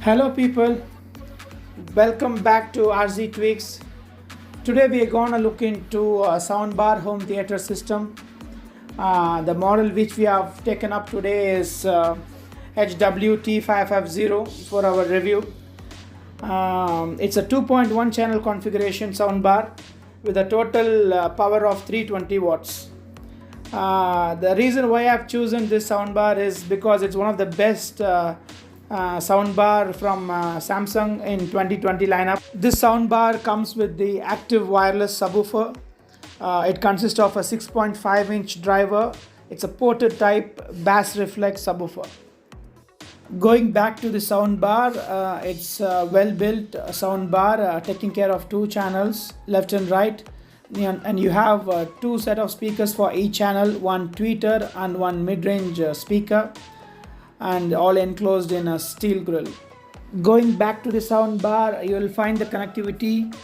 Hello people, welcome back to RZ Tweaks. Today we are gonna look into a soundbar home theater system. The model which we have taken up today is HW T550 for our review. It's a 2.1 channel configuration soundbar with a total power of 320 watts. The reason why I've chosen this soundbar is because it's one of the best soundbar from Samsung in 2020 lineup. This soundbar comes with the active wireless subwoofer. It consists of a 6.5 inch driver. It's a ported type bass reflex subwoofer. Going back to the soundbar, it's a well built soundbar taking care of two channels, left and right, and you have two set of speakers for each channel, one tweeter and one mid-range speaker, and all enclosed in a steel grill. Going back to the soundbar, you will find the connectivity.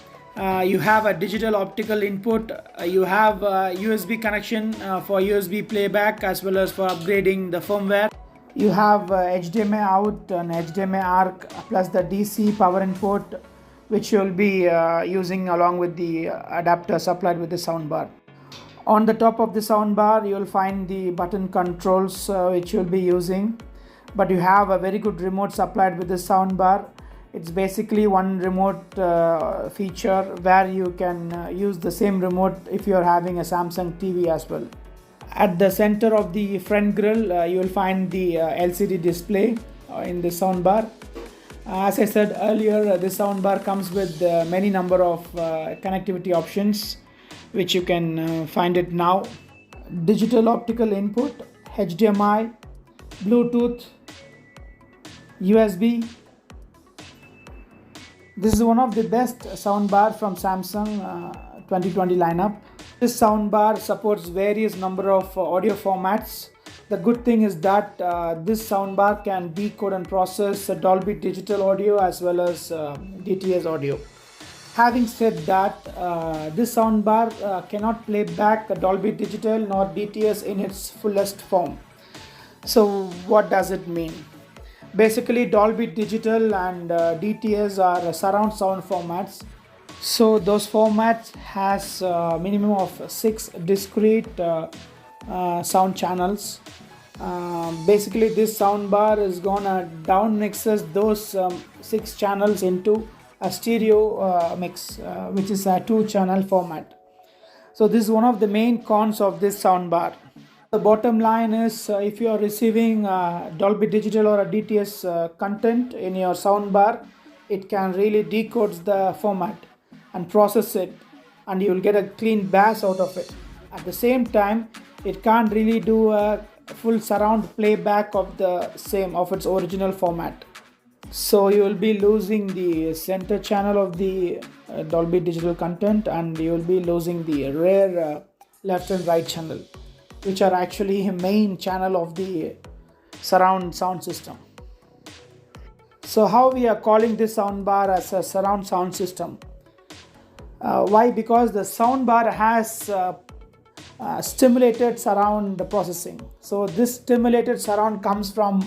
You have a digital optical input. You have a USB connection for USB playback as well as for upgrading the firmware. You have HDMI out and HDMI ARC plus the DC power input, which you will be using along with the adapter supplied with the soundbar. On the top of the soundbar, you will find the button controls which you will be using. But you have a very good remote supplied with the soundbar. It's basically one remote feature where you can use the same remote if you're having a Samsung TV as well. At the center of the front grille, you will find the LCD display in the soundbar. As I said earlier, this soundbar comes with many number of connectivity options, which you can find it now. Digital optical input, HDMI, Bluetooth, USB. This is one of the best soundbar from Samsung 2020 lineup. This soundbar supports various number of audio formats. The good thing is that this soundbar can decode and process Dolby Digital audio as well as DTS audio. Having said that, this soundbar cannot play back Dolby Digital nor DTS in its fullest form. So what does it mean? Basically, Dolby Digital and DTS are surround sound formats. So those formats has a minimum of 6 discrete sound channels. Basically, this soundbar is gonna down mixes those 6 channels into a stereo mix, which is a 2-channel format. So this is one of the main cons of this soundbar. The bottom line is if you are receiving Dolby Digital or a DTS content in your soundbar, it can really decode the format and process it, and you will get a clean bass out of it. At the same time, it can't really do a full surround playback of the same of its original format. So you will be losing the center channel of the Dolby Digital content, and you will be losing the rear left and right channel, which are actually a main channel of the surround sound system. So how we are calling this soundbar as a surround sound system? Why? Because the soundbar has stimulated surround processing. So this stimulated surround comes from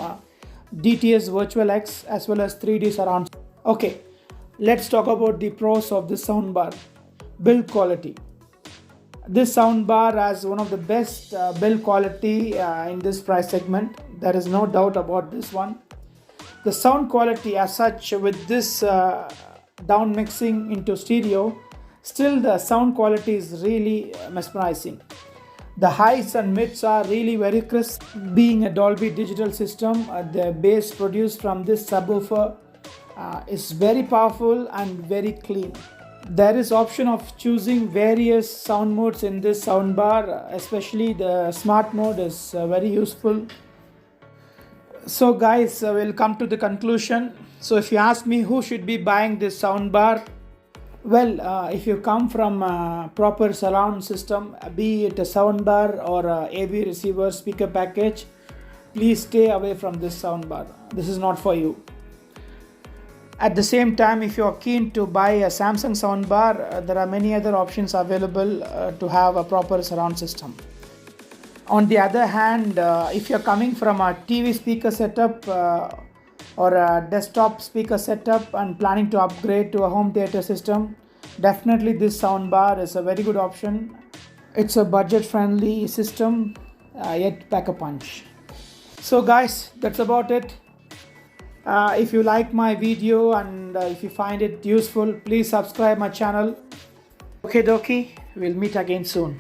DTS Virtual X as well as 3D surround. Okay, let's talk about the pros of this soundbar. Build quality. This soundbar has one of the best build quality in this price segment. There is no doubt about this one. The sound quality as such, with this down mixing into stereo, still the sound quality is really mesmerizing. The highs and mids are really very crisp. Being a Dolby Digital system, the bass produced from this subwoofer is very powerful and very clean. There is option of choosing various sound modes in this soundbar, especially the smart mode is very useful. So guys, we'll come to the conclusion. So if you ask me who should be buying this soundbar, well, if you come from a proper surround system, be it a soundbar or a AV receiver speaker package, please stay away from this soundbar. This is not for you. At the same time, if you are keen to buy a Samsung soundbar, there are many other options available to have a proper surround system. On the other hand, if you're coming from a TV speaker setup or a desktop speaker setup and planning to upgrade to a home theater system, definitely this soundbar is a very good option. It's a budget-friendly system, yet pack a punch. So guys, that's about it. If you like my video and if you find it useful, please subscribe my channel. Okay dokie, we'll meet again soon.